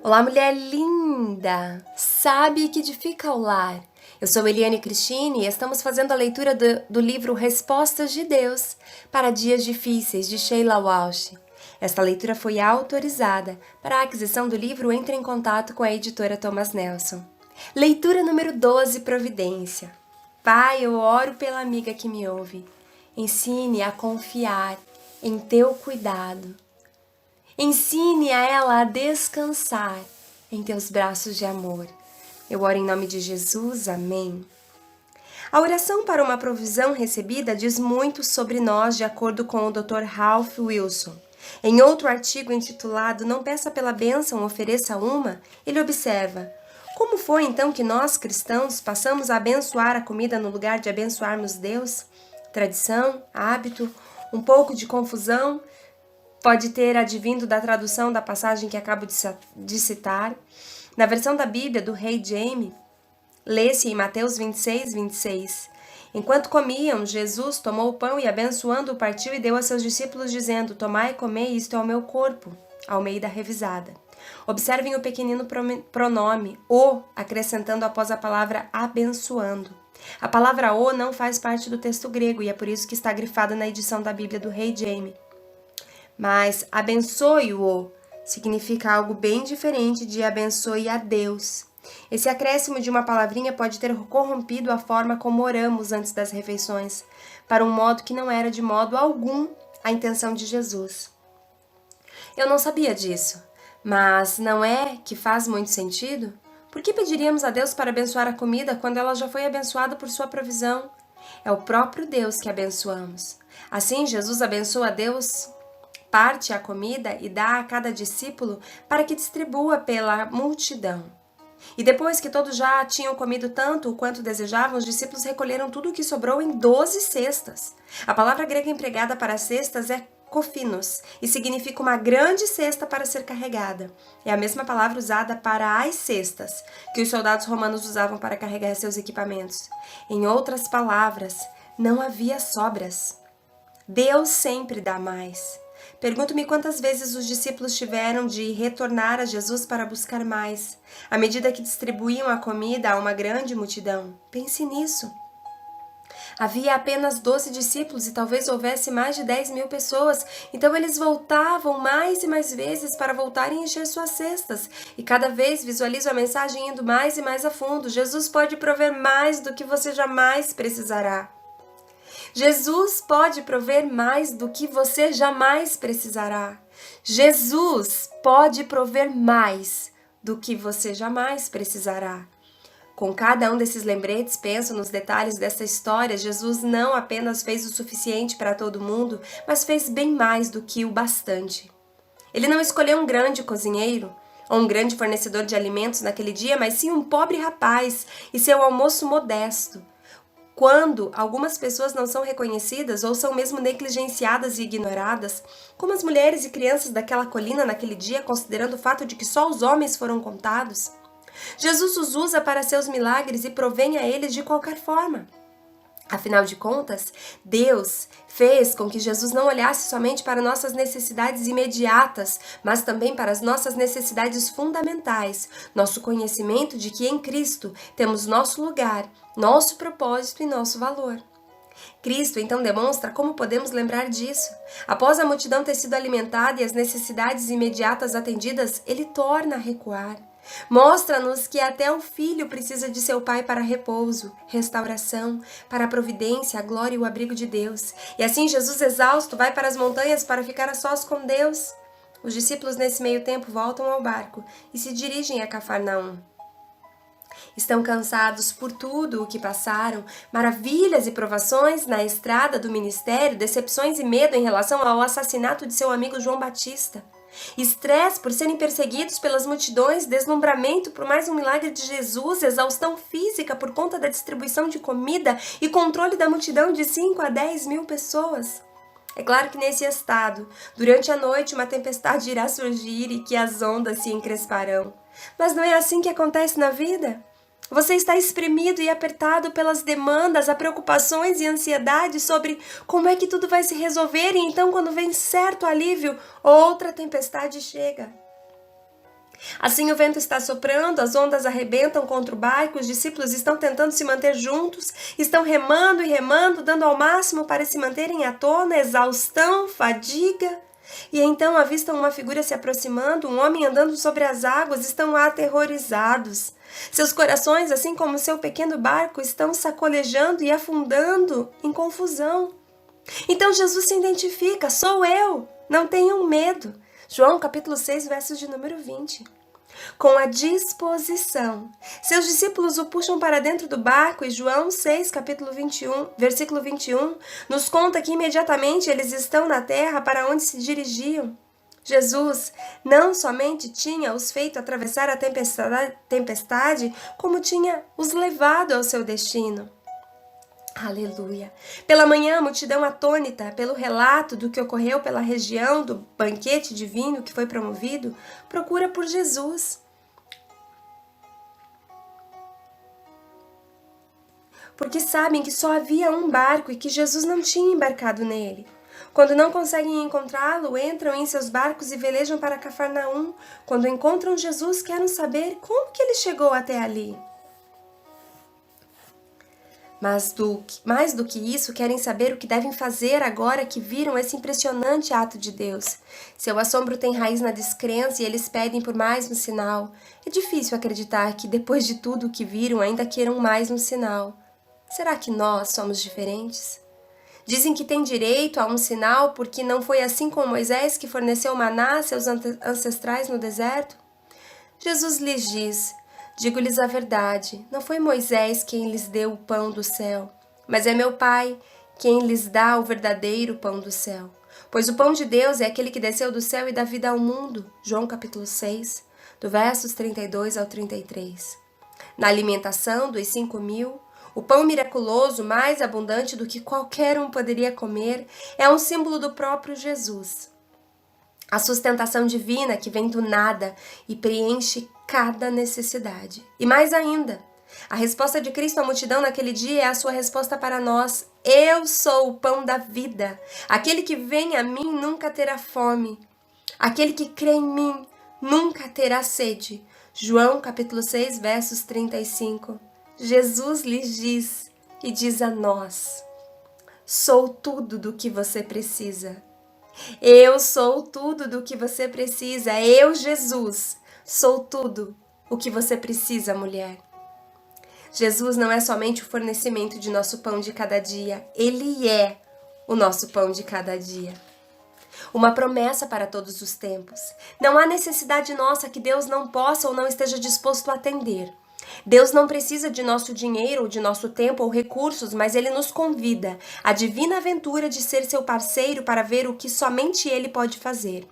Olá, mulher linda! Sabe que edifica o lar. Eu sou Eliane Cristine e estamos fazendo a leitura do livro Respostas de Deus para Dias Difíceis, de Sheila Walsh. Esta leitura foi autorizada. Para a aquisição do livro, entre em contato com a editora Thomas Nelson. Leitura número 12, Providência. Pai, eu oro pela amiga que me ouve. Ensine a confiar em teu cuidado. Ensine a ela a descansar em teus braços de amor. Eu oro em nome de Jesus, amém. A oração para uma provisão recebida diz muito sobre nós, de acordo com o Dr. Ralph Wilson. Em outro artigo intitulado Não Peça pela Bênção, Ofereça Uma, ele observa: como foi então que nós, cristãos, passamos a abençoar a comida no lugar de abençoarmos Deus? Tradição, hábito, um pouco de confusão pode ter advindo da tradução da passagem que acabo de citar. Na versão da Bíblia do Rei Jaime, lê-se em Mateus 26, 26. Enquanto comiam, Jesus tomou o pão e, abençoando-o, partiu e deu a seus discípulos, dizendo: tomai e comei, isto é o meu corpo. Almeida Revisada. Observem o pequenino pronome o, acrescentando após a palavra abençoando. A palavra o não faz parte do texto grego e é por isso que está grifada na edição da Bíblia do Rei Jaime. Mas abençoe-o significa algo bem diferente de abençoe a Deus. Esse acréscimo de uma palavrinha pode ter corrompido a forma como oramos antes das refeições, para um modo que não era de modo algum a intenção de Jesus. Eu não sabia disso, mas não é que faz muito sentido? Por que pediríamos a Deus para abençoar a comida quando ela já foi abençoada por sua provisão? É o próprio Deus que abençoamos. Assim, Jesus abençoa a Deus, parte a comida e dá a cada discípulo para que distribua pela multidão. E depois que todos já tinham comido tanto quanto desejavam, os discípulos recolheram tudo o que sobrou em 12 cestas. A palavra grega empregada para cestas é kofinos e significa uma grande cesta para ser carregada. É a mesma palavra usada para as cestas que os soldados romanos usavam para carregar seus equipamentos. Em outras palavras, não havia sobras. Deus sempre dá mais. Pergunto-me quantas vezes os discípulos tiveram de retornar a Jesus para buscar mais, à medida que distribuíam a comida a uma grande multidão. Pense nisso. Havia apenas 12 discípulos e talvez houvesse mais de 10.000 pessoas, então eles voltavam mais e mais vezes para voltarem a encher suas cestas. E cada vez visualizo a mensagem indo mais e mais a fundo. Jesus pode prover mais do que você jamais precisará. Jesus pode prover mais do que você jamais precisará. Jesus pode prover mais do que você jamais precisará. Com cada um desses lembretes, penso nos detalhes dessa história. Jesus não apenas fez o suficiente para todo mundo, mas fez bem mais do que o bastante. Ele não escolheu um grande cozinheiro ou um grande fornecedor de alimentos naquele dia, mas sim um pobre rapaz e seu almoço modesto. Quando algumas pessoas não são reconhecidas ou são mesmo negligenciadas e ignoradas, como as mulheres e crianças daquela colina naquele dia, considerando o fato de que só os homens foram contados, Jesus os usa para seus milagres e provém a eles de qualquer forma. Afinal de contas, Deus fez com que Jesus não olhasse somente para nossas necessidades imediatas, mas também para as nossas necessidades fundamentais, nosso conhecimento de que em Cristo temos nosso lugar, nosso propósito e nosso valor. Cristo então demonstra como podemos lembrar disso. Após a multidão ter sido alimentada e as necessidades imediatas atendidas, ele torna a recuar. Mostra-nos que até o filho precisa de seu pai para repouso, restauração, para a providência, a glória e o abrigo de Deus. E assim Jesus, exausto, vai para as montanhas para ficar a sós com Deus. Os discípulos nesse meio tempo voltam ao barco e se dirigem a Cafarnaum. Estão cansados por tudo o que passaram, maravilhas e provações na estrada do ministério, decepções e medo em relação ao assassinato de seu amigo João Batista. Estresse por serem perseguidos pelas multidões, deslumbramento por mais um milagre de Jesus, exaustão física por conta da distribuição de comida e controle da multidão de 5 a 10.000 pessoas. É claro que nesse estado, durante a noite uma tempestade irá surgir e que as ondas se encresparão. Mas não é assim que acontece na vida? Você está espremido e apertado pelas demandas, preocupações e ansiedades sobre como é que tudo vai se resolver, e então, quando vem certo alívio, outra tempestade chega. Assim o vento está soprando, as ondas arrebentam contra o barco, os discípulos estão tentando se manter juntos, estão remando e remando, dando ao máximo para se manterem à tona, exaustão, fadiga. E então avistam uma figura se aproximando, um homem andando sobre as águas, estão aterrorizados. Seus corações, assim como seu pequeno barco, estão sacolejando e afundando em confusão. Então Jesus se identifica: sou eu, não tenham medo. João capítulo 6, versos de número 20. Com a disposição, seus discípulos o puxam para dentro do barco e João 6, capítulo 21, versículo 21, nos conta que imediatamente eles estão na terra para onde se dirigiam. Jesus não somente tinha os feito atravessar a tempestade, como tinha os levado ao seu destino. Aleluia! Pela manhã, a multidão atônita pelo relato do que ocorreu pela região do banquete divino que foi promovido, procura por Jesus. Porque sabem que só havia um barco e que Jesus não tinha embarcado nele. Quando não conseguem encontrá-lo, entram em seus barcos e velejam para Cafarnaum. Quando encontram Jesus, querem saber como que ele chegou até ali. Mas mais do que isso, querem saber o que devem fazer agora que viram esse impressionante ato de Deus. Seu assombro tem raiz na descrença e eles pedem por mais um sinal. É difícil acreditar que, depois de tudo o que viram, ainda queiram mais um sinal. Será que nós somos diferentes? Dizem que têm direito a um sinal porque não foi assim com Moisés que forneceu maná a seus ancestrais no deserto? Jesus lhes diz: digo-lhes a verdade, não foi Moisés quem lhes deu o pão do céu, mas é meu Pai quem lhes dá o verdadeiro pão do céu. Pois o pão de Deus é aquele que desceu do céu e dá vida ao mundo. João capítulo 6, do versos 32 ao 33. Na alimentação dos 5.000, o pão miraculoso, mais abundante do que qualquer um poderia comer, é um símbolo do próprio Jesus. A sustentação divina que vem do nada e preenche cada necessidade. E mais ainda, a resposta de Cristo à multidão naquele dia é a sua resposta para nós. Eu sou o pão da vida. Aquele que vem a mim nunca terá fome. Aquele que crê em mim nunca terá sede. João capítulo 6, versos 35. Jesus lhes diz e diz a nós: sou tudo do que você precisa. Eu sou tudo do que você precisa. Eu, Jesus, sou tudo o que você precisa, mulher. Jesus não é somente o fornecimento de nosso pão de cada dia. Ele é o nosso pão de cada dia. Uma promessa para todos os tempos. Não há necessidade nossa que Deus não possa ou não esteja disposto a atender. Deus não precisa de nosso dinheiro ou de nosso tempo ou recursos, mas Ele nos convida à divina aventura de ser seu parceiro para ver o que somente Ele pode fazer.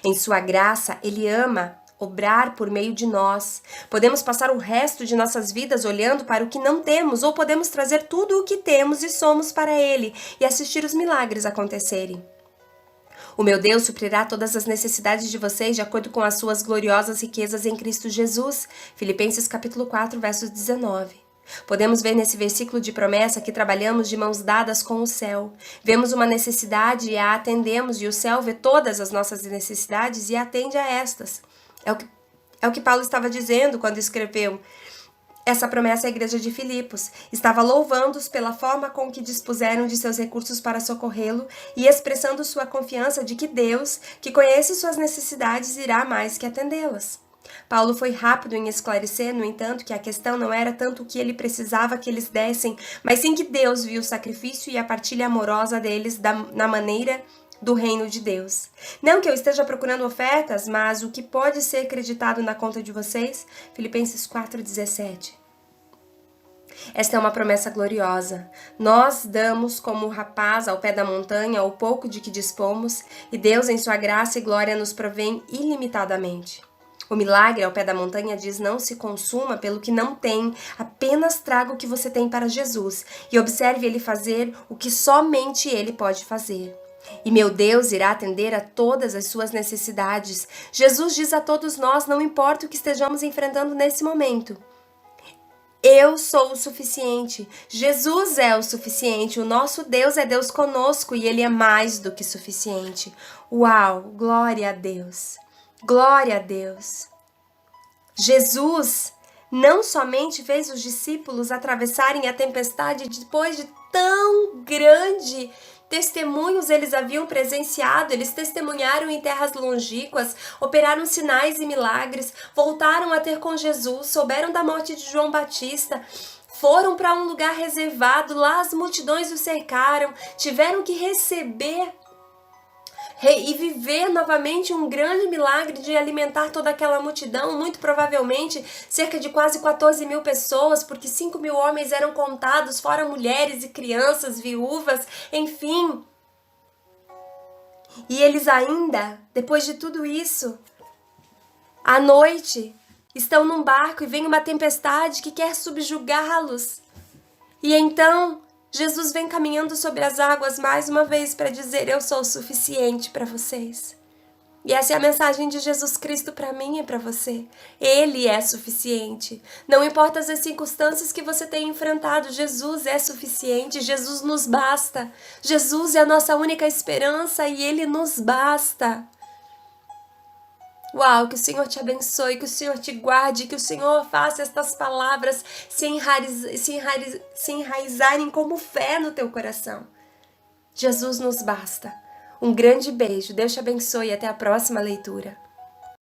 Em sua graça, Ele ama obrar por meio de nós. Podemos passar o resto de nossas vidas olhando para o que não temos, ou podemos trazer tudo o que temos e somos para Ele e assistir os milagres acontecerem. O meu Deus suprirá todas as necessidades de vocês de acordo com as suas gloriosas riquezas em Cristo Jesus. Filipenses capítulo 4, versos 19. Podemos ver nesse versículo de promessa que trabalhamos de mãos dadas com o céu. Vemos uma necessidade e a atendemos, e o céu vê todas as nossas necessidades e atende a estas. É o que Paulo estava dizendo quando escreveu essa promessa à igreja de Filipos. Estava louvando-os pela forma com que dispuseram de seus recursos para socorrê-lo e expressando sua confiança de que Deus, que conhece suas necessidades, irá mais que atendê-las. Paulo foi rápido em esclarecer, no entanto, que a questão não era tanto o que ele precisava que eles dessem, mas sim que Deus viu o sacrifício e a partilha amorosa deles na maneira do reino de Deus. Não que eu esteja procurando ofertas, mas o que pode ser acreditado na conta de vocês? Filipenses 4,17. Esta é uma promessa gloriosa. Nós damos como rapaz ao pé da montanha o pouco de que dispomos, e Deus, em sua graça e glória, nos provém ilimitadamente. O milagre ao pé da montanha diz: não se consuma pelo que não tem, apenas traga o que você tem para Jesus, e observe Ele fazer o que somente Ele pode fazer. E meu Deus irá atender a todas as suas necessidades. Jesus diz a todos nós, não importa o que estejamos enfrentando nesse momento: eu sou o suficiente. Jesus é o suficiente. O nosso Deus é Deus conosco e Ele é mais do que suficiente. Uau! Glória a Deus! Glória a Deus! Jesus não somente fez os discípulos atravessarem a tempestade depois de tão grande testemunhos eles haviam presenciado, eles testemunharam em terras longínquas, operaram sinais e milagres, voltaram a ter com Jesus, souberam da morte de João Batista, foram para um lugar reservado, lá as multidões o cercaram, tiveram que receber e viver novamente um grande milagre de alimentar toda aquela multidão, muito provavelmente cerca de quase 14 mil pessoas, porque 5 mil homens eram contados, fora mulheres e crianças, viúvas, enfim. E eles ainda, depois de tudo isso, à noite, estão num barco e vem uma tempestade que quer subjugá-los. E então Jesus vem caminhando sobre as águas mais uma vez para dizer: eu sou o suficiente para vocês. E essa é a mensagem de Jesus Cristo para mim e para você. Ele é suficiente. Não importa as circunstâncias que você tenha enfrentado, Jesus é suficiente. Jesus nos basta. Jesus é a nossa única esperança e Ele nos basta. Uau, que o Senhor te abençoe, que o Senhor te guarde, que o Senhor faça estas palavras se enraizarem como fé no teu coração. Jesus nos basta. Um grande beijo, Deus te abençoe e até a próxima leitura.